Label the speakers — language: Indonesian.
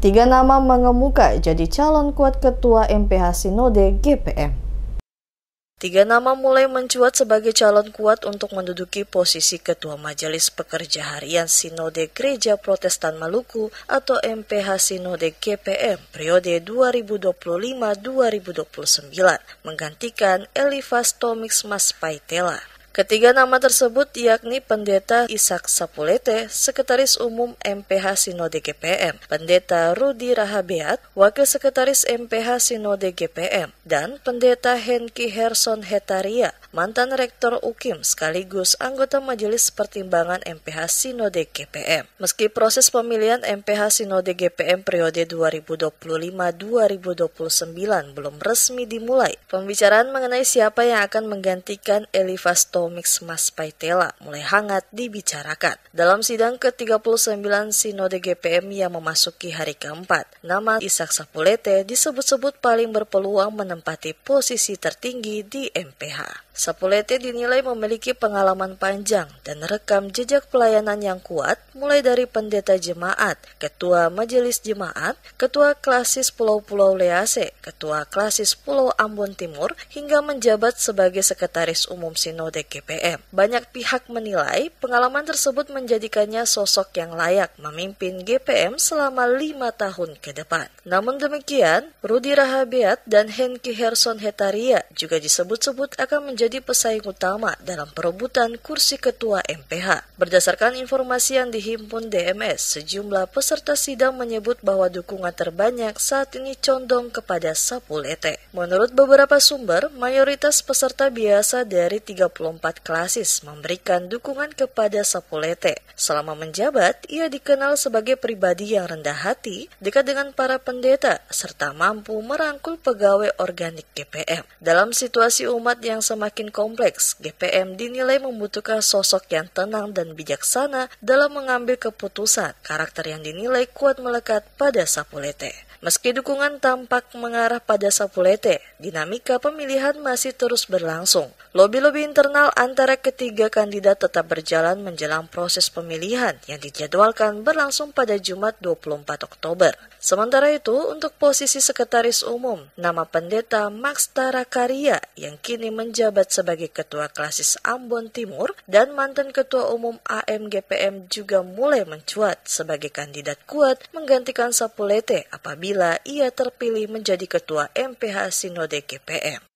Speaker 1: Tiga nama mengemuka jadi calon kuat Ketua MPH Sinode GPM. Tiga nama mulai mencuat sebagai calon kuat untuk menduduki posisi Ketua Majelis Pekerja Harian Sinode Gereja Protestan Maluku atau MPH Sinode GPM periode 2025-2029, menggantikan Elifas Tomix Mas Paitela. Ketiga nama tersebut yakni Pendeta Ishak Sapulete, Sekretaris Umum MPH Sinode GPM, Pendeta Rudi Rahabeat, Wakil Sekretaris MPH Sinode GPM, dan Pendeta Henki Herson Hetaria, mantan Rektor UKIM sekaligus anggota Majelis Pertimbangan MPH Sinode GPM. Meski proses pemilihan MPH Sinode GPM periode 2025-2029 belum resmi dimulai, pembicaraan mengenai siapa yang akan menggantikan Elifas Tomix Mas Paitela mulai hangat dibicarakan. Dalam sidang ke-39 Sinode GPM yang memasuki hari keempat, nama Ishak Sapulete disebut-sebut paling berpeluang menempati posisi tertinggi di MPH. Sapulete dinilai memiliki pengalaman panjang dan rekam jejak pelayanan yang kuat, mulai dari pendeta jemaat, ketua majelis jemaat, ketua klasis Pulau-Pulau Lease, ketua klasis Pulau Ambon Timur, hingga menjabat sebagai sekretaris umum Sinode GPM. Banyak pihak menilai pengalaman tersebut menjadikannya sosok yang layak memimpin GPM selama 5 tahun ke depan. Namun demikian, Rudi Rahabeat dan Henki Herson Hetaria juga disebut-sebut akan menjadi pesaing utama dalam perebutan kursi ketua MPH. Berdasarkan informasi yang dihimpun DMS, sejumlah peserta sidang menyebut bahwa dukungan terbanyak saat ini condong kepada Sapulete. Menurut beberapa sumber, mayoritas peserta biasa dari 34 klasis memberikan dukungan kepada Sapulete. Selama menjabat, ia dikenal sebagai pribadi yang rendah hati, dekat dengan para pendeta, serta mampu merangkul pegawai organik GPM. Dalam situasi umat yang semakin kompleks, GPM dinilai membutuhkan sosok yang tenang dan bijaksana dalam mengambil keputusan. Karakter yang dinilai kuat melekat pada Sapulete. Meski dukungan tampak mengarah pada Sapulete, dinamika pemilihan masih terus berlangsung. Lobi-lobi internal antara ketiga kandidat tetap berjalan menjelang proses pemilihan yang dijadwalkan berlangsung pada Jumat 24 Oktober. Sementara itu, untuk posisi sekretaris umum, nama pendeta Max Tarakaria yang kini menjabat sebagai ketua klasis Ambon Timur dan mantan ketua umum AMGPM juga mulai mencuat sebagai kandidat kuat menggantikan Sapulete apabila ia terpilih menjadi ketua MPH Sinode GPM.